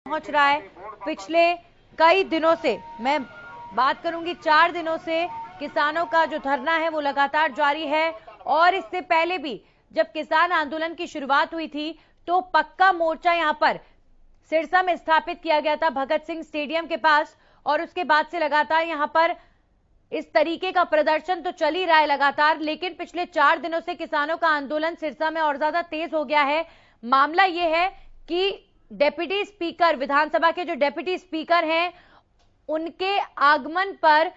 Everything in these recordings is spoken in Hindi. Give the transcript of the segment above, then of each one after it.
पहुंच रहा है। पिछले कई दिनों से, मैं बात करूंगी 4 दिनों से, किसानों का जो धरना है वो लगातार जारी है। और इससे पहले भी जब किसान आंदोलन की शुरुआत हुई थी तो पक्का मोर्चा यहां पर सिरसा में स्थापित किया गया था, भगत सिंह स्टेडियम के पास। और उसके बाद से लगातार यहां पर इस तरीके का प्रदर्शन तो चल ही रहा है लगातार, लेकिन पिछले 4 दिनों से किसानों का आंदोलन सिरसा में और ज्यादा तेज हो गया है। मामला यह है कि डेप्यूटी स्पीकर, विधानसभा के जो डेप्यूटी स्पीकर हैं, उनके आगमन पर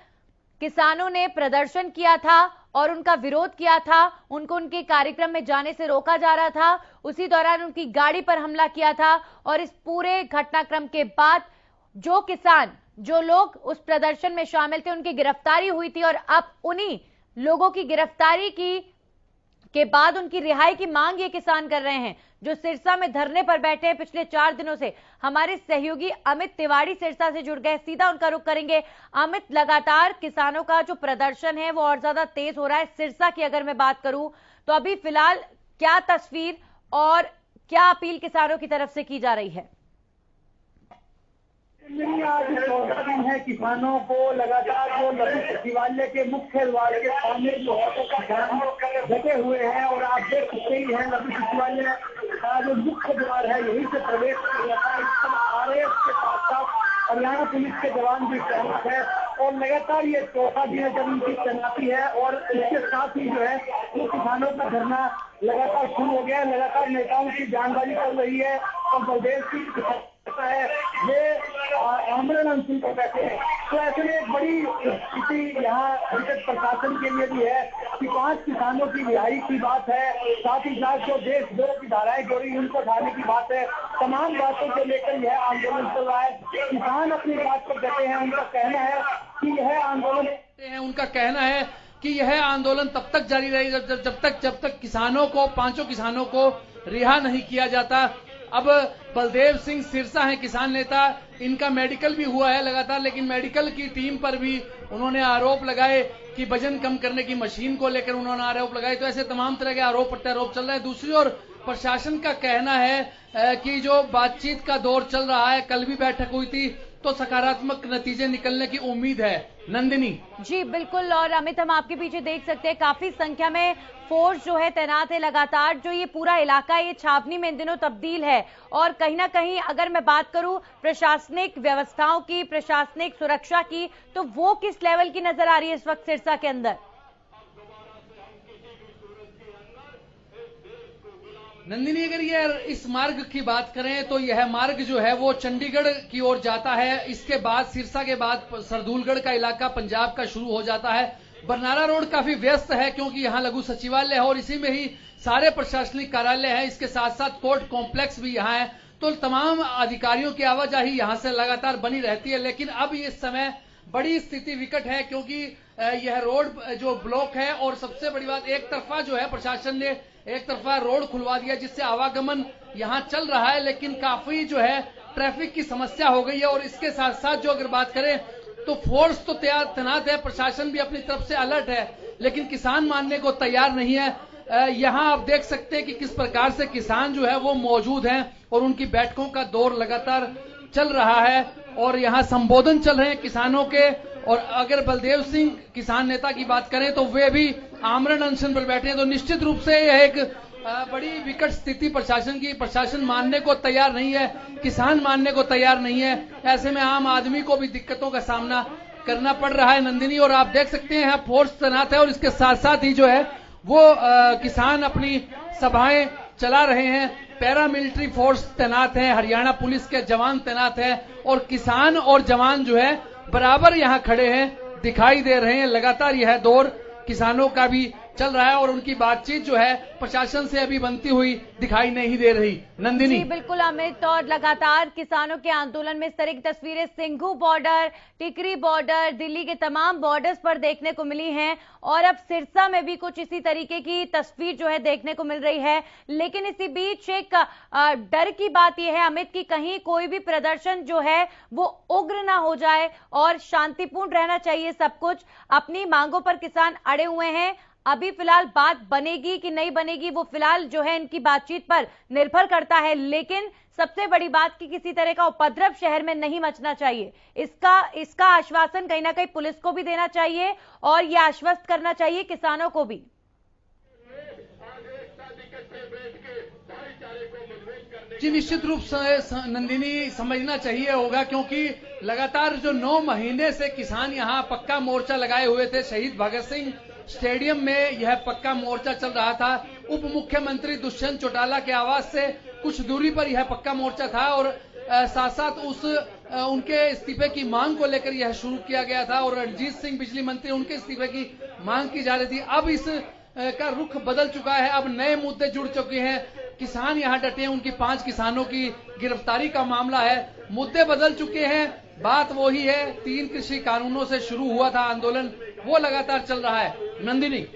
किसानों ने प्रदर्शन किया था और उनका विरोध किया था। उनको उनके कार्यक्रम में जाने से रोका जा रहा था। उसी दौरान उनकी गाड़ी पर हमला किया था। और इस पूरे घटनाक्रम के बाद जो किसान, जो लोग उस प्रदर्शन में शामिल थे, उनकी गिरफ्तारी हुई थी। और अब उन्हीं लोगों की गिरफ्तारी के बाद उनकी रिहाई की मांग ये किसान कर रहे हैं जो सिरसा में धरने पर बैठे हैं पिछले 4 दिनों से। हमारे सहयोगी अमित तिवारी सिरसा से जुड़ गए, सीधा उनका रुख करेंगे। अमित, लगातार किसानों का जो प्रदर्शन है वो और ज्यादा तेज हो रहा है। सिरसा की अगर मैं बात करूं तो अभी फिलहाल क्या तस्वीर और क्या अपील किसानों की तरफ से की जा रही है? आज 14 दिन है किसानों को लगातार जो लघु सचिवालय के मुख्य द्वार के सामने जो किसान डटे हुए हैं। और आप देख सकते ही हैं लघु सचिवालय का जो मुख्य द्वार है यहीं से प्रवेश किया जाता है। इस समय आरएएफ के साथ साथ हरियाणा पुलिस के जवान भी तैनात है। और लगातार ये 14 दिन जब इनकी तैनाती है और इसके साथ ही जो है वो किसानों का धरना लगातार शुरू हो गया है। लगातार नेताओं की बयानबाजी चल रही है और बलदेव सिंह है ये आमरण अनशन पर बैठे हैं। तो ऐसे में एक बड़ी स्थिति यहाँ प्रशासन के लिए भी है कि 5 किसानों की रिहाई की बात है। साथ ही साथ जो देशद्रोह की धाराएं जोड़ी उनको उठाने की बात है। तमाम बातों को लेकर यह आंदोलन चल रहा है। किसान अपनी बात पर डटे हैं। उनका कहना है कि यह आंदोलन तब तक जारी रहेगा जब तक किसानों को, 5 किसानों को रिहा नहीं किया जाता। अब बलदेव सिंह सिरसा हैं किसान नेता, इनका मेडिकल भी हुआ है लगातार, लेकिन मेडिकल की टीम पर भी उन्होंने आरोप लगाए कि वजन कम करने की मशीन को लेकर उन्होंने आरोप लगाए। तो ऐसे तमाम तरह के आरोप प्रत्यारोप चल रहे हैं। दूसरी ओर प्रशासन का कहना है कि जो बातचीत का दौर चल रहा है, कल भी बैठक हुई थी, तो सकारात्मक नतीजे निकलने की उम्मीद है। नंदिनी जी बिल्कुल। और अमित, हम आपके पीछे देख सकते हैं काफी संख्या में फोर्स जो है तैनात है लगातार। जो ये पूरा इलाका, ये छावनी में इन दिनों तब्दील है। और कहीं ना कहीं अगर मैं बात करूं प्रशासनिक व्यवस्थाओं की, प्रशासनिक सुरक्षा की, तो वो किस लेवल की नजर आ रही है इस वक्त सिरसा के अंदर? नंदिनी, अगर ये इस मार्ग की बात करें तो यह मार्ग जो है वो चंडीगढ़ की ओर जाता है। इसके बाद सिरसा के बाद सरदूलगढ़ का इलाका पंजाब का शुरू हो जाता है। बरनाला रोड काफी व्यस्त है क्योंकि यहाँ लघु सचिवालय है और इसी में ही सारे प्रशासनिक कार्यालय हैं। इसके साथ साथ कोर्ट कॉम्प्लेक्स भी यहाँ है, तो तमाम अधिकारियों की आवाजाही यहाँ से लगातार बनी रहती है। लेकिन अब इस समय बड़ी स्थिति विकट है क्योंकि यह रोड जो ब्लॉक है और सबसे बड़ी बात, एक तरफा जो है प्रशासन ने एक तरफा रोड खुलवा दिया जिससे आवागमन यहाँ चल रहा है, लेकिन काफी जो है ट्रैफिक की समस्या हो गई है। और इसके साथ साथ जो अगर बात करें तो फोर्स तो तैनात है, प्रशासन भी अपनी तरफ से अलर्ट है, लेकिन किसान मानने को तैयार नहीं है। यहाँ आप देख सकते हैं कि किस प्रकार से किसान जो है वो मौजूद हैं और उनकी बैठकों का दौर लगातार चल रहा है और यहाँ संबोधन चल रहे हैं किसानों के। और अगर बलदेव सिंह किसान नेता की बात करें तो वे भी आमरण अनशन पर बैठे हैं। तो निश्चित रूप से यह एक बड़ी विकट स्थिति प्रशासन की। प्रशासन मानने को तैयार नहीं है, किसान मानने को तैयार नहीं है। ऐसे में आम आदमी को भी दिक्कतों का सामना करना पड़ रहा है। नंदिनी, और आप देख सकते हैं यहाँ फोर्स तैनात है और इसके साथ साथ ही जो है वो किसान अपनी सभाएं चला रहे हैं। पैरामिलिट्री फोर्स तैनात है, हरियाणा पुलिस के जवान तैनात है और किसान और जवान जो है बराबर यहाँ खड़े हैं, दिखाई दे रहे हैं। लगातार यह दौर किसानों का भी चल रहा है और उनकी बातचीत जो है प्रशासन से अभी बनती हुई दिखाई नहीं दे रही। नंदिनी जी बिल्कुल अमित, और लगातार किसानों के आंदोलन में इस तरह की तस्वीरें सिंघू बॉर्डर, टिकरी बॉर्डर, दिल्ली के तमाम बॉर्डर्स पर देखने को मिली हैं। और अब सिरसा में भी कुछ इसी तरीके की तस्वीर जो है देखने को मिल रही है। लेकिन इसी बीच एक डर की बात यह है अमित कि कहीं कोई भी प्रदर्शन जो है वो उग्र ना हो जाए और शांतिपूर्ण रहना चाहिए सब कुछ। अपनी मांगों पर किसान अड़े हुए हैं। अभी फिलहाल बात बनेगी कि नहीं बनेगी वो फिलहाल जो है इनकी बातचीत पर निर्भर करता है, लेकिन सबसे बड़ी बात कि किसी तरह का उपद्रव शहर में नहीं मचना चाहिए। इसका आश्वासन कहीं ना कहीं पुलिस को भी देना चाहिए और यह आश्वस्त करना चाहिए किसानों को भी। जी निश्चित रूप से नंदिनी समझना चाहिए होगा, क्योंकि लगातार जो 9 महीने से किसान यहां पक्का मोर्चा लगाए हुए थे, शहीद भगत सिंह स्टेडियम में यह पक्का मोर्चा चल रहा था। उप मुख्यमंत्री दुष्यंत चौटाला के आवास से कुछ दूरी पर यह पक्का मोर्चा था और साथ साथ उनके इस्तीफे की मांग को लेकर यह शुरू किया गया था और रणजीत सिंह बिजली मंत्री उनके इस्तीफे की मांग की जा रही थी। अब इस का रुख बदल चुका है, अब नए मुद्दे जुड़ चुके हैं, किसान यहां डटे हैं, उनकी 5 किसानों की गिरफ्तारी का मामला है, मुद्दे बदल चुके हैं। बात वही है, 3 कृषि कानूनों से शुरू हुआ था आंदोलन, वो लगातार चल रहा है। नंदिनी,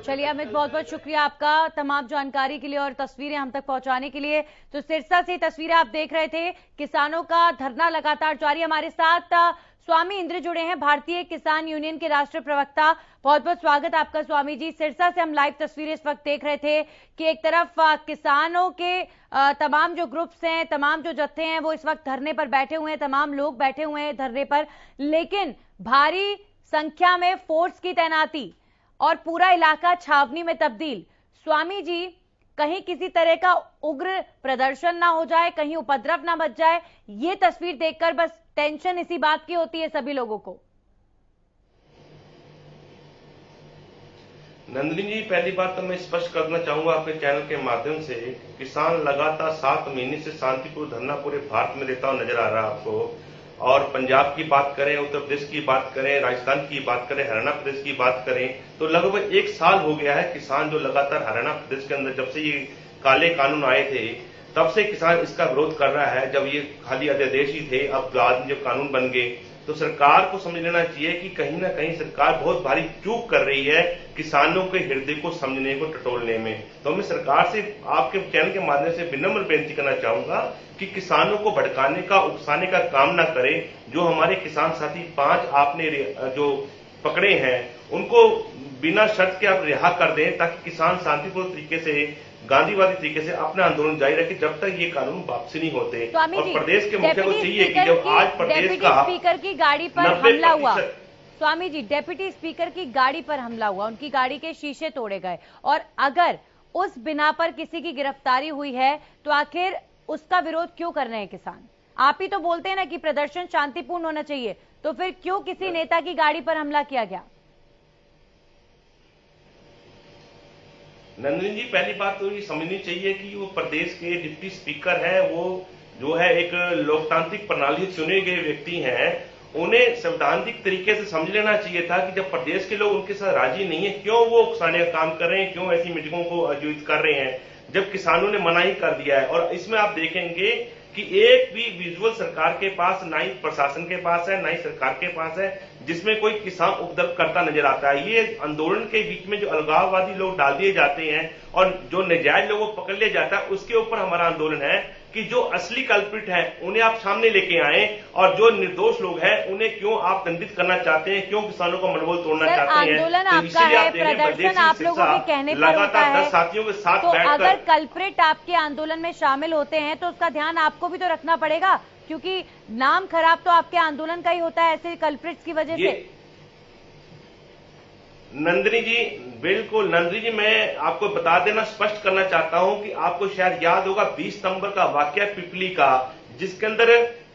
चलिए अमित, बहुत बहुत शुक्रिया आपका तमाम जानकारी के लिए और तस्वीरें हम तक पहुंचाने के लिए। तो सिरसा से तस्वीरें आप देख रहे थे, किसानों का धरना लगातार जारी। हमारे साथ स्वामी इंद्र जुड़े हैं, भारतीय किसान यूनियन के राष्ट्रीय प्रवक्ता। बहुत बहुत स्वागत आपका स्वामी जी। सिरसा से हम लाइव तस्वीरें इस वक्त देख रहे थे कि एक तरफ किसानों के तमाम जो ग्रुप्स हैं, तमाम जो जत्थे हैं, वो इस वक्त धरने पर बैठे हुए हैं, तमाम लोग बैठे हुए हैं धरने पर, लेकिन भारी संख्या में फोर्स की तैनाती और पूरा इलाका छावनी में तब्दील। स्वामी जी, कहीं किसी तरह का उग्र प्रदर्शन ना हो जाए, कहीं उपद्रव ना मच जाए, ये तस्वीर देखकर बस टेंशन इसी बात की होती है सभी लोगों को। नंदिनी जी, पहली बात तो मैं स्पष्ट करना चाहूंगा आपके चैनल के माध्यम से, किसान लगातार 7 महीने से शांतिपूर्ण धरना पूरे भारत में देता हुआ नजर आ रहा है आपको। और पंजाब की बात करें, उत्तर प्रदेश की बात करें, राजस्थान की बात करें, हरियाणा प्रदेश की बात करें, तो लगभग 1 साल हो गया है किसान जो लगातार हरियाणा प्रदेश के अंदर जब से ये काले कानून आए थे तब से किसान इसका विरोध कर रहा है। जब ये खाली अध्यादेश ही थे, अब बाद में जब कानून बन गए तो सरकार को समझ लेना चाहिए कि कहीं ना कहीं सरकार बहुत भारी चूक कर रही है किसानों के हृदय को समझने को टटोलने में। तो मैं सरकार से आपके चैनल के माध्यम से विनम्र बेनती करना चाहूंगा कि किसानों को भड़काने का, उकसाने का काम ना करे। जो हमारे किसान साथी 5 आपने जो पकड़े हैं उनको बिना शर्त के आप रिहा कर दें, ताकि किसान शांतिपूर्ण तरीके से, गांधीवादी तरीके से अपना आंदोलन जारी रखे जब तक ये कानून वापसी नहीं होते। और प्रदेश के मुखिया को चाहिए कि जब आज प्रदेश का स्पीकर की गाड़ी पर हमला हुआ, स्वामी जी, डेप्यूटी स्पीकर की गाड़ी पर हमला हुआ, उनकी गाड़ी के शीशे तोड़े गए, और अगर उस बिना पर किसी की गिरफ्तारी हुई है तो आखिर उसका विरोध क्यों कर रहे हैं किसान? आप ही तो बोलते हैं ना कि प्रदर्शन शांतिपूर्ण होना चाहिए, तो फिर क्यों किसी नेता की गाड़ी पर हमला किया गया? नंदिनी जी, पहली बात तो ये समझनी चाहिए कि वो प्रदेश के डिप्टी स्पीकर है, वो जो है एक लोकतांत्रिक प्रणाली से चुने गए व्यक्ति हैं। उन्हें संवैधानिक तरीके से समझ लेना चाहिए था कि जब प्रदेश के लोग उनके साथ राजी नहीं है, क्यों वो उकसाने का काम कर रहे हैं, क्यों ऐसी मीटिंगों को आयोजित कर रहे हैं, जब किसानों ने मना ही कर दिया है। और इसमें आप देखेंगे कि एक भी विजुअल सरकार के पास, ना ही प्रशासन के पास है, ना ही सरकार के पास है, जिसमें कोई किसान उपद्रव करता नजर आता है। ये आंदोलन के बीच में जो अलगाववादी लोग डाल दिए जाते हैं और जो नाजायज लोगों को पकड़ लिया जाता है, उसके ऊपर हमारा आंदोलन है कि जो असली कल्प्रिट है उन्हें आप सामने लेके आए, और जो निर्दोष लोग हैं उन्हें क्यों आप दंडित करना चाहते हैं, क्यों किसानों का मनोबल तोड़ना चाहते हैं। आंदोलन आपका है, प्रदर्शन आप लोगों के कहने पर होता है, साथियों के साथ तो अगर कल्प्रिट आपके आंदोलन में शामिल होते हैं तो उसका ध्यान आपको भी तो रखना पड़ेगा, क्योंकि नाम खराब तो आपके आंदोलन का ही होता है ऐसे कल्प्रिट्स की वजह से। नंदिनी जी, बिल्कुल नंदिनी जी, मैं आपको बता देना, स्पष्ट करना चाहता हूं कि आपको शायद याद होगा 20 सितंबर का वाकया पिपली का, जिसके अंदर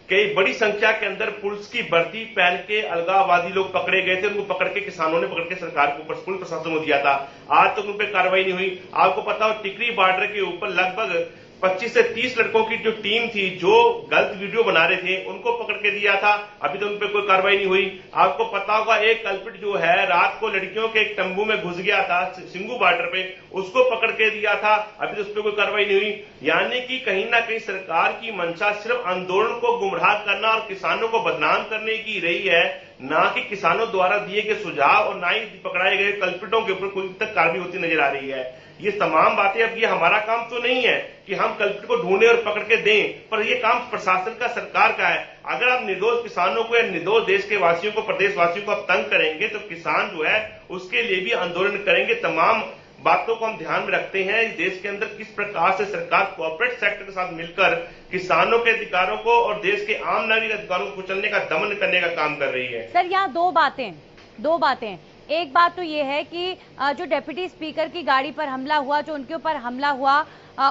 कई बड़ी संख्या के अंदर पुलिस की वर्दी पहन के अलगाववादी लोग पकड़े गए थे। उनको पकड़ के किसानों ने पकड़ के सरकार को ऊपर पुलिस प्रशासन को दिया था। आज तक उन पर कार्रवाई नहीं हुई। आपको पता हो टिकरी बॉर्डर के ऊपर लगभग 25 से 30 लड़कों की जो टीम थी जो गलत वीडियो बना रहे थे, उनको पकड़ के दिया था, अभी तो उन पर कोई कार्रवाई नहीं हुई। आपको पता होगा एक कल्प्रिट जो है रात को लड़कियों के एक तंबू में घुस गया था सिंगू बॉर्डर पे, उसको पकड़ के दिया था, अभी तो उस पर कोई कार्रवाई नहीं हुई। यानी कि कहीं ना कहीं सरकार की मंशा सिर्फ आंदोलन को गुमराह करना और किसानों को बदनाम करने की रही है, ना कि किसानों द्वारा दिए गए सुझाव और ना ही पकड़ाए गए कल्पिटों के ऊपर कोई तक कार्रवाई होती नजर आ रही है। ये तमाम बातें, अब ये हमारा काम तो नहीं है कि हम कल्पिट को ढूंढे और पकड़ के दें, पर ये काम प्रशासन का, सरकार का है। अगर आप निर्दोष किसानों को या निर्दोष देश के वासियों को, प्रदेश वासियों को आप तंग करेंगे तो किसान जो है उसके लिए भी आंदोलन करेंगे। तमाम बातों को हम ध्यान में रखते हैं। इस देश के अंदर किस प्रकार से सरकार कॉर्पोरेट सेक्टर के साथ मिलकर किसानों के अधिकारों को और देश के आम नागरिक अधिकारों को कुचलने का, दमन करने का काम कर रही है। सर, यहाँ दो बातें। एक बात तो ये है कि जो डिप्टी स्पीकर की गाड़ी पर हमला हुआ, जो उनके ऊपर हमला हुआ,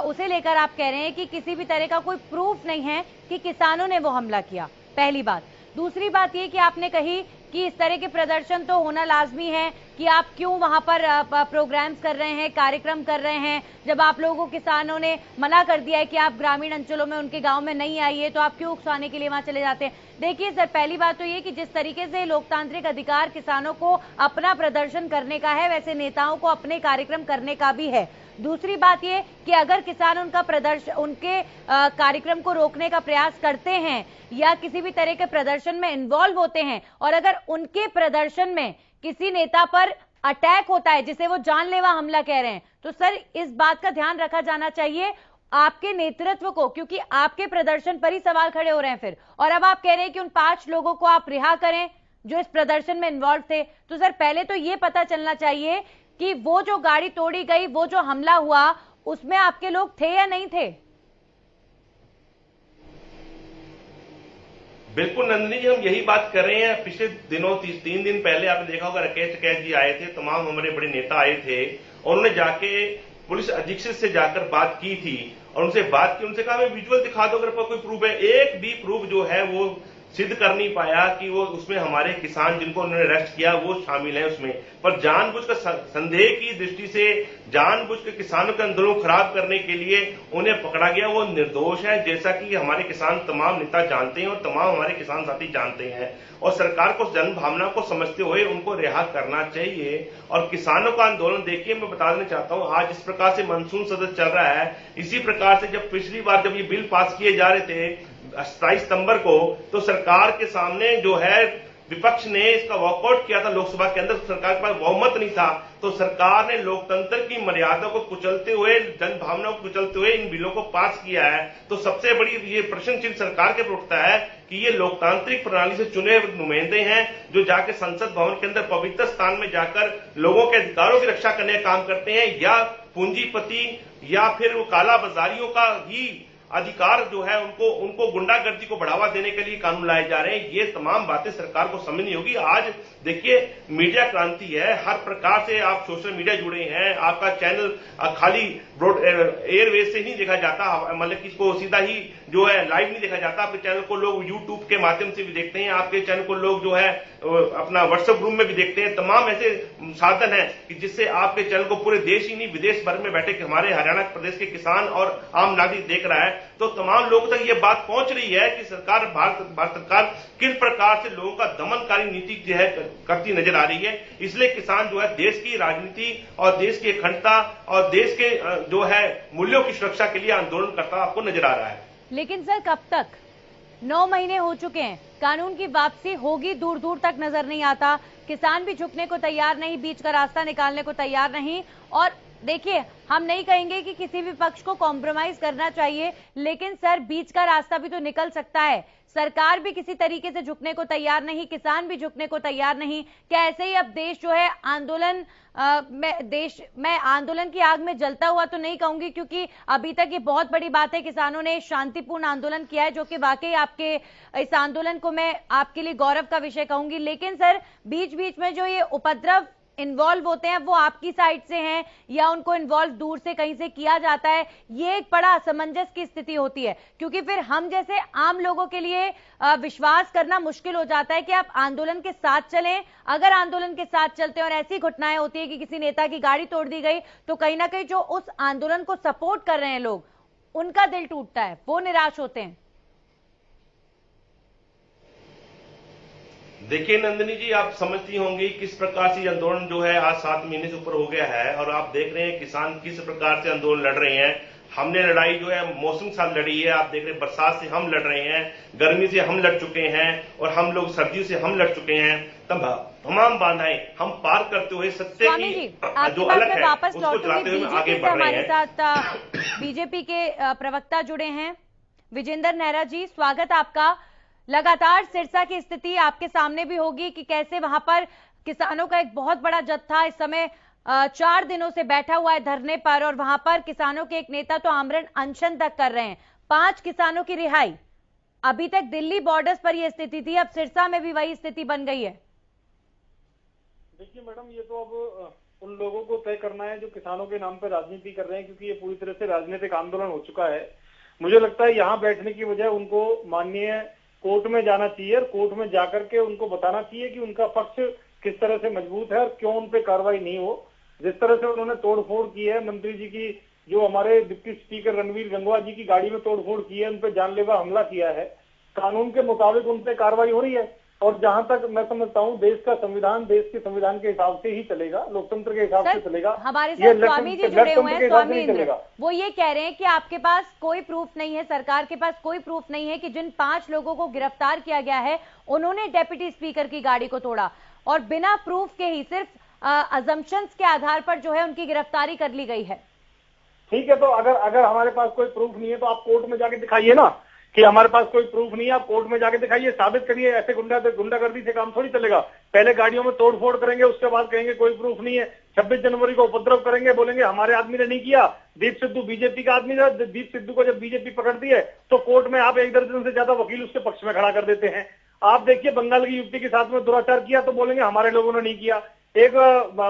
उसे लेकर आप कह रहे हैं कि किसी भी तरह का कोई प्रूफ नहीं है कि किसानों ने वो हमला किया, पहली बात। दूसरी बात ये कि आपने कही कि इस तरह के प्रदर्शन तो होना लाजमी है, कि आप क्यों वहां पर प्रोग्राम्स कर रहे हैं, कार्यक्रम कर रहे हैं, जब आप लोगों को किसानों ने मना कर दिया है कि आप ग्रामीण अंचलों में, उनके गांव में नहीं आइए, तो आप क्यों उकसाने के लिए वहां चले जाते हैं। देखिए सर, पहली बात तो ये कि जिस तरीके से लोकतांत्रिक अधिकार किसानों को अपना प्रदर्शन करने का है, वैसे नेताओं को अपने कार्यक्रम करने का भी है। दूसरी बात ये कि अगर किसान उनका प्रदर्शन, उनके कार्यक्रम को रोकने का प्रयास करते हैं या किसी भी तरह के प्रदर्शन में इन्वॉल्व होते हैं, और अगर उनके प्रदर्शन में किसी नेता पर अटैक होता है, जिसे वो जानलेवा हमला कह रहे हैं, तो सर इस बात का ध्यान रखा जाना चाहिए आपके नेतृत्व को, क्योंकि आपके प्रदर्शन पर ही सवाल खड़े हो रहे हैं फिर। और अब आप कह रहे हैं कि उन 5 लोगों को आप रिहा करें जो इस प्रदर्शन में इन्वॉल्व थे। तो सर पहले तो ये पता चलना चाहिए कि वो जो गाड़ी तोड़ी गई, वो जो हमला हुआ, उसमें आपके लोग थे या नहीं थे। बिल्कुल नंदिनी जी, हम यही बात कर रहे हैं। पिछले दिनों 3 दिन पहले आपने देखा होगा, राकेश टिकैत जी आए थे, तमाम हमारे बड़े नेता आए थे और उन्होंने जाके पुलिस अधीक्षक से जाकर बात की थी और उनसे बात की, उनसे कहा हमें विजुअल दिखा दो अगर कोई प्रूफ है। एक भी प्रूफ जो है वो सिद्ध कर नहीं पाया कि वो उसमें हमारे किसान जिनको उन्होंने अरेस्ट किया वो शामिल हैं उसमें। पर जानबूझकर संदेह की दृष्टि से जानबूझकर किसानों के आंदोलन खराब करने के लिए उन्हें पकड़ा गया। वो निर्दोष है, जैसा कि हमारे किसान तमाम नेता जानते हैं और तमाम हमारे किसान साथी जानते हैं। और सरकार को जन भावना को समझते हुए उनको रिहा करना चाहिए। और किसानों का आंदोलन देखिए, मैं बता देना चाहता हूं, आज इस प्रकार से मानसून सदन चल रहा है, इसी प्रकार से जब पिछली बार जब ये बिल पास किए जा रहे थे 27 सितंबर को, तो सरकार के सामने जो है विपक्ष ने इसका वॉकआउट किया था लोकसभा के अंदर, सरकार के पास बहुमत नहीं था, तो सरकार ने लोकतंत्र की मर्यादा को कुचलते हुए, जन भावना को कुचलते हुए इन बिलों को पास किया है। तो सबसे बड़ी ये प्रश्न चिन्ह सरकार के पर उठता है कि ये लोकतांत्रिक प्रणाली से चुने नुमाइंदे हैं जो जाके संसद भवन के अंदर पवित्र स्थान में जाकर लोगों के अधिकारों की रक्षा करने का काम करते हैं, या पूंजीपति या फिर वो काला बाजारियों का ही अधिकार जो है उनको गुंडागर्दी को बढ़ावा देने के लिए कानून लाए जा रहे हैं। ये तमाम बातें सरकार को समझनी होगी। आज देखिए मीडिया क्रांति है, हर प्रकार से आप सोशल मीडिया जुड़े हैं, आपका चैनल खाली एयरवेज से नहीं देखा जाता, मतलब कि इसको सीधा ही जो है लाइव नहीं देखा जाता। आपके चैनल को लोग यूट्यूब के माध्यम से भी देखते हैं, आपके चैनल को लोग जो है अपना व्हाट्सएप ग्रुप में भी देखते हैं। तमाम ऐसे साधन है कि जिससे आपके चैनल को पूरे देश ही नहीं विदेश भर में बैठे हमारे हरियाणा प्रदेश के किसान और आम नागरिक देख रहा है। तो तमाम लोगों तक ये बात पहुंच रही है कि सरकार, भारत सरकार किस प्रकार से लोगों का दमनकारी नीति जो है करती नजर आ रही है। इसलिए किसान जो है देश की राजनीति और देश की अखंडता और देश के जो है मूल्यों की सुरक्षा के लिए आंदोलन करता आपको नजर आ रहा है। लेकिन सर कब तक? 9 महीने हो चुके हैं, कानून की वापसी होगी दूर दूर तक नजर नहीं आता। किसान भी झुकने को तैयार नहीं, बीच का रास्ता निकालने को तैयार नहीं। और देखिए, हम नहीं कहेंगे कि किसी भी पक्ष को कॉम्प्रोमाइज करना चाहिए, लेकिन सर बीच का रास्ता भी तो निकल सकता है। सरकार भी किसी तरीके से झुकने को तैयार नहीं, किसान भी झुकने को तैयार नहीं। क्या ऐसे ही अब देश जो है आंदोलन मैं आंदोलन की आग में जलता हुआ तो नहीं कहूंगी, क्योंकि अभी तक ये बहुत बड़ी बात है, किसानों ने शांतिपूर्ण आंदोलन किया है, जो कि वाकई आपके इस आंदोलन को मैं आपके लिए गौरव का विषय कहूंगी। लेकिन सर बीच बीच में जो ये उपद्रव इन्वॉल्व होते हैं, वो आपकी साइड से हैं या उनको इन्वॉल्व दूर से कहीं से किया जाता है, ये एक बड़ा असमंजस की स्थिति होती है। क्योंकि फिर हम जैसे आम लोगों के लिए विश्वास करना मुश्किल हो जाता है कि आप आंदोलन के साथ चलें। अगर आंदोलन के साथ चलते हैं और ऐसी घटनाएं होती है कि किसी नेता की गाड़ी तोड़ दी गई, तो कहीं ना कहीं जो उस आंदोलन को सपोर्ट कर रहे हैं लोग, उनका दिल टूटता है, वो निराश होते हैं। देखिए नंदिनी जी, आप समझती होंगी किस प्रकार से आंदोलन जो है आज 7 महीने से ऊपर हो गया है और आप देख रहे हैं किसान किस प्रकार से आंदोलन लड़ रहे हैं। हमने लड़ाई जो है मौसम के साथ लड़ी है। आप देख रहे हैं बरसात से हम लड़ रहे हैं, गर्मी से हम लड़ चुके हैं और हम लोग सर्दी से हम लड़ चुके हैं। तमाम बाधाएं हम पार करते हुए सत्य की जो अलग है उसको चलाते हुए आगे बढ़ रहे हैं। हमारे साथ बीजेपी के प्रवक्ता जुड़े हैं विजेंद्र नेहरा जी, स्वागत आपका। लगातार सिरसा की स्थिति आपके सामने भी होगी कि कैसे वहां पर किसानों का एक बहुत बड़ा जत्था इस समय 4 दिनों से बैठा हुआ है धरने पर और वहां पर किसानों के एक नेता तो आमरण अनशन तक कर रहे हैं। 5 किसानों की रिहाई। अभी तक दिल्ली बॉर्डर्स पर यह स्थिति थी, अब सिरसा में भी वही स्थिति बन गई है। देखिए मैडम, ये तो अब उन लोगों को तय करना है जो किसानों के नाम पर राजनीति कर रहे हैं, क्योंकि ये पूरी तरह से राजनीतिक आंदोलन हो चुका है। मुझे लगता है यहाँ बैठने की बजाय उनको माननीय कोर्ट में जाना चाहिए और कोर्ट में जाकर के उनको बताना चाहिए कि उनका पक्ष किस तरह से मजबूत है और क्यों उन पे कार्रवाई नहीं हो। जिस तरह से उन्होंने तोड़फोड़ की है, मंत्री जी की जो हमारे डिप्टी स्पीकर रणवीर गंगवा जी की गाड़ी में तोड़फोड़ की है, उन पे जानलेवा हमला किया है, कानून के मुताबिक उन पे कार्रवाई हो रही है। और जहां तक मैं समझता हूं देश का संविधान देश के संविधान के हिसाब से ही चलेगा, लोकतंत्र के हिसाब से चलेगा। हमारे साथ स्वामी जी जुड़े हुए हैं, स्वामी इंद्र, वो ये कह रहे हैं कि आपके पास कोई प्रूफ नहीं है, सरकार के पास कोई प्रूफ नहीं है कि जिन 5 लोगों को गिरफ्तार किया गया है उन्होंने डेप्यूटी स्पीकर की गाड़ी को तोड़ा और बिना प्रूफ के ही सिर्फ अजम्पशंस के आधार पर जो है उनकी गिरफ्तारी कर ली गई है। ठीक है, तो अगर हमारे पास कोई प्रूफ नहीं है तो आप कोर्ट में जाके दिखाइए ना कि हमारे पास कोई प्रूफ नहीं है। आप कोर्ट में जाके दिखाइए, साबित करिए। ऐसे गुंडागर्दी से काम थोड़ी चलेगा। पहले गाड़ियों में तोड़फोड़ करेंगे, उसके बाद कहेंगे कोई प्रूफ नहीं है। 26 जनवरी को उपद्रव करेंगे, बोलेंगे हमारे आदमी ने नहीं किया, दीप सिद्धू बीजेपी का आदमी था। दीप सिद्धू को जब बीजेपी पकड़ती है तो कोर्ट में आप 1 दर्जन से ज्यादा वकील उसके पक्ष में खड़ा कर देते हैं। आप देखिए, बंगाल की युवती के साथ में दुराचार किया तो बोलेंगे हमारे लोगों ने नहीं किया। एक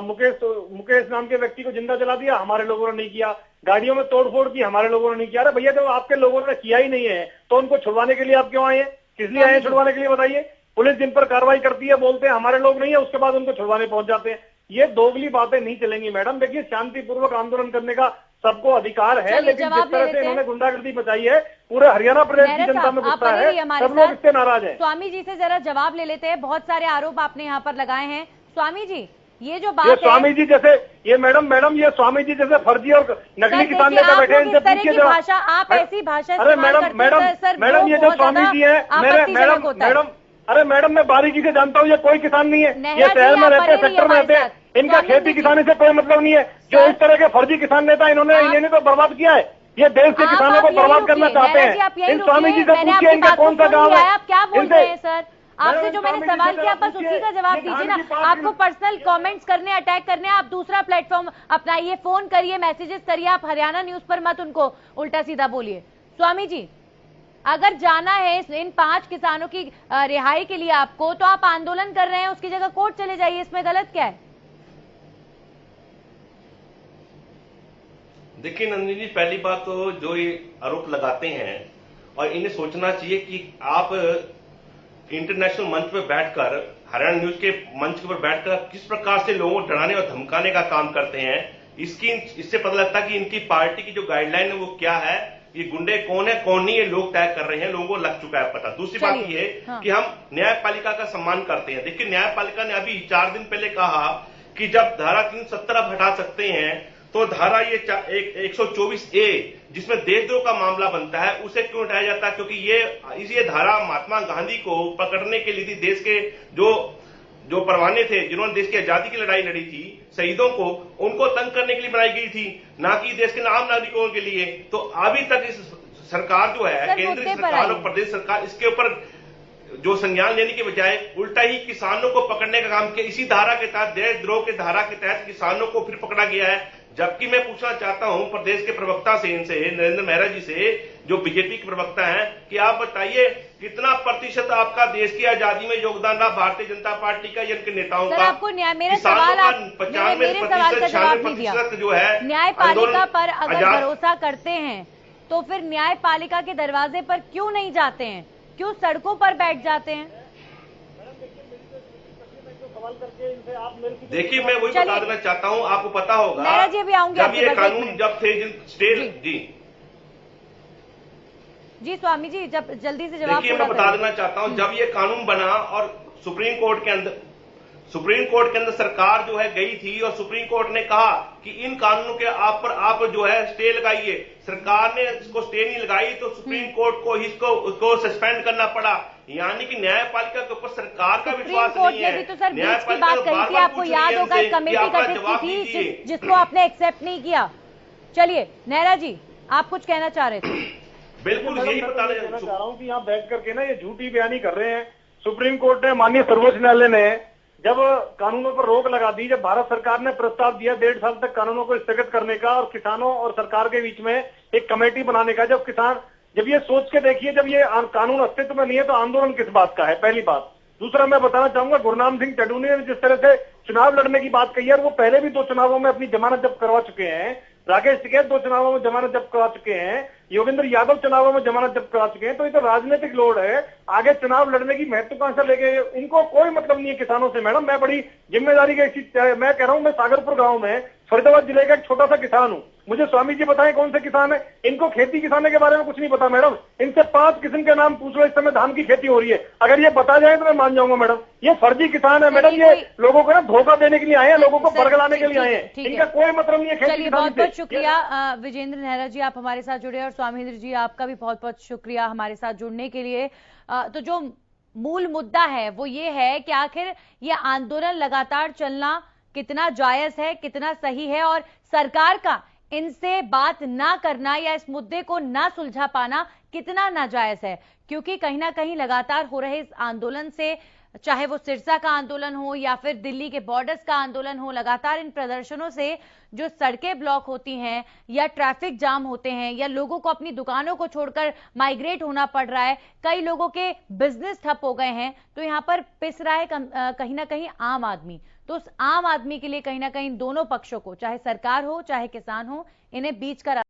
मुकेश नाम के व्यक्ति को जिंदा जला दिया, हमारे लोगों ने नहीं किया। गाड़ियों में तोड़फोड़ की, हमारे लोगों ने नहीं किया। अरे भैया, जब आपके लोगों ने किया ही नहीं है तो उनको छुड़वाने के लिए आप क्यों आए हैं? किस लिए आए हैं छुड़वाने के लिए, बताइए। पुलिस जिन पर कार्रवाई करती है बोलते हैं हमारे लोग नहीं है, उसके बाद उनको छुड़वाने पहुंच जाते हैं। ये दोगली बातें नहीं चलेंगी मैडम। देखिए, शांतिपूर्वक आंदोलन करने का सबको अधिकार है, लेकिन जिस तरह से इन्होंने गुंडागर्दी मचाई है, पूरे हरियाणा प्रदेश की जनता में गुस्सा है, सब लोग इससे नाराज हैं। स्वामी जी से जरा जवाब ले लेते हैं। बहुत सारे आरोप आपने यहाँ पर लगाए हैं। स्वामी जी, ये जो बात ये स्वामी जी जैसे ये मैडम ये स्वामी जी जैसे फर्जी और नकली किसान नेता बैठे हैं, इनसे पूछिए जरा। भाषा आप ऐसी भाषा अरे मैडम ये जो स्वामी जी है, मैडम मैं बारीकी से जानता हूँ, ये कोई किसान नहीं है। ये शहर में रहते हैं, सेक्टर में रहते हैं, इनका खेती किसानी से कोई मतलब नहीं है। जो इस तरह के फर्जी किसान नेता इन्होंने तो बर्बाद किया है। ये देश के किसानों को बर्बाद करना चाहते हैं। इन स्वामी जी से पूछिए इनका कौन सा गाँव है। आप क्या बोल रहे हैं सर? आपसे जो मैंने सवाल किया, आप बस उसी का जवाब दीजिए ना। आपको पर्सनल कमेंट्स करने, अटैक करने, आप दूसरा प्लेटफॉर्म अपनाइए, फोन करिए, मैसेजेस करिए। आप हरियाणा न्यूज पर मत उनको उल्टा सीधा बोलिए। स्वामी जी, अगर जाना है इन 5 किसानों की रिहाई के लिए आपको, तो आप आंदोलन कर रहे हैं, उसकी जगह कोर्ट चले जाइए। इसमें गलत क्या है? देखिए नंदिनी जी, पहली बात तो जो ये आरोप लगाते हैं और इन्हें सोचना चाहिए कि आप इंटरनेशनल मंच पर बैठकर, हरियाणा न्यूज के मंच पर बैठकर किस प्रकार से लोगों को डराने और धमकाने का काम करते हैं। इससे पता लगता है कि इनकी पार्टी की जो गाइडलाइन है वो क्या है, ये गुंडे कौन है कौन नहीं, ये लोग तय कर रहे हैं, लोगों को लग चुका है पता। दूसरी बात ये है कि हम न्यायपालिका का सम्मान करते हैं। देखिए, न्यायपालिका ने अभी 4 दिन पहले कहा कि जब धारा 370 आप हटा सकते हैं तो धारा ये 124A जिसमें देशद्रोह का मामला बनता है उसे क्यों हटाया जाता है? क्योंकि ये धारा महात्मा गांधी को पकड़ने के लिए थी। देश के जो परवाने थे, जिन्होंने देश की आजादी की लड़ाई लड़ी थी, शहीदों को, उनको तंग करने के लिए बनाई गई थी, ना कि देश के आम नागरिकों के लिए। तो अभी तक इस सरकार जो है, केंद्रीय सरकार और प्रदेश सरकार, इसके ऊपर जो संज्ञान लेने के बजाय उल्टा ही किसानों को पकड़ने का काम किया। इसी धारा के तहत, देशद्रोह के धारा के तहत किसानों को फिर पकड़ा गया है। जबकि मैं पूछना चाहता हूं प्रदेश के प्रवक्ता से, इनसे, नरेंद्र मेहरा जी से, जो बीजेपी के प्रवक्ता हैं, कि आप बताइए कितना प्रतिशत आपका देश की आजादी में योगदान रहा भारतीय जनता पार्टी का या इनके नेताओं का? आपको मेरा सवाल, 95% जो है न्यायपालिका पर अगर भरोसा करते हैं तो फिर न्यायपालिका के दरवाजे पर क्यों नहीं जाते हैं, क्यों सड़कों पर बैठ जाते हैं? देखिए, मैं वही बता देना चाहता हूं, आपको पता होगा जब ये कानून जब थे स्टेट जी स्वामी जी, जब जल्दी से जवाब। देखिए, मैं बता देना चाहता हूं, जब ये कानून बना और सुप्रीम कोर्ट के अंदर सुप्रीम कोर्ट के अंदर सरकार जो है गई थी और सुप्रीम कोर्ट ने कहा कि इन कानूनों के आप जो है स्टे लगाइए। सरकार ने इसको स्टे नहीं लगाई तो सुप्रीम कोर्ट को इसको सस्पेंड करना पड़ा। यानी कि न्यायपालिका के ऊपर सरकार का विश्वास नहीं है। तो सर बीच की बात कही थी, आपको याद होगा एक कमेटी गठित की थी जिसको आपने एक्सेप्ट नहीं किया। चलिए नेहरा जी, आप कुछ कहना चाह रहे थे। बिल्कुल यही बताना चाह रहा हूँ कि यहाँ बैठ करके ना ये झूठी बयानी कर रहे हैं। सुप्रीम कोर्ट ने, माननीय सर्वोच्च न्यायालय ने जब कानूनों पर रोक लगा दी, जब भारत सरकार ने प्रस्ताव दिया 1.5 साल तक कानूनों को स्थगित करने का और किसानों और सरकार के बीच में एक कमेटी बनाने का, जब ये सोच के देखिए, जब ये कानून अस्तित्व में नहीं है तो आंदोलन किस बात का है, पहली बात। दूसरा मैं बताना चाहूंगा, गुरनाम सिंह चड्डू ने जिस तरह से चुनाव लड़ने की बात कही है, वो पहले भी 2 चुनावों में अपनी जमानत जब्त करवा चुके हैं। राकेश टिकैत 2 चुनावों में जमानत जब्त करा चुके हैं। योगेंद्र यादव चुनावों में जमानत जब्त करा चुके हैं। तो ये तो राजनीतिक लोड है, आगे चुनाव लड़ने की महत्वाकांक्षा लेके इनको कोई मतलब नहीं है किसानों से। मैडम, मैं बड़ी जिम्मेदारी के मैं कह रहा हूं, मैं सागरपुर गांव में फरीदाबाद जिले का एक छोटा सा किसान हूं। मुझे स्वामी जी बताएं कौन से किसान है। इनको खेती किसानी के बारे में कुछ नहीं पता मैडम। इनसे 5 किस्म के नाम पूछ लो, इस समय धान की खेती हो रही है। अगर ये बता जाए तो मैं मान जाऊंगा मैडम। ये फर्जी किसान है मैडम, ये लोगों को ना धोखा देने के लिए आए हैं, लोगों को बरगलाने के लिए आए हैं। इनका कोई मतलब नहीं है खेती किसानी से। बहुत बहुत शुक्रिया विजेंद्र नेहरा जी, आप हमारे साथ जुड़े, और स्वामींद्र जी आपका भी बहुत बहुत शुक्रिया हमारे साथ जुड़ने के लिए। तो जो मूल मुद्दा है वो ये है कि आखिर ये आंदोलन लगातार चलना कितना जायज है, कितना सही है, और सरकार का इनसे बात ना करना या इस मुद्दे को ना सुलझा पाना कितना नाजायज है। क्योंकि कहीं ना कहीं लगातार हो रहे इस आंदोलन से, चाहे वो सिरसा का आंदोलन हो या फिर दिल्ली के बॉर्डर्स का आंदोलन हो, लगातार इन प्रदर्शनों से जो सड़कें ब्लॉक होती हैं या ट्रैफिक जाम होते हैं या लोगों को अपनी दुकानों को छोड़कर माइग्रेट होना पड़ रहा है, कई लोगों के बिजनेस ठप हो गए हैं, तो यहां पर पिस रहा है कहीं ना कहीं आम आदमी। तो उस आम आदमी के लिए कहीं ना कहीं दोनों पक्षों को, चाहे सरकार हो चाहे किसान हो, इन्हें बीच का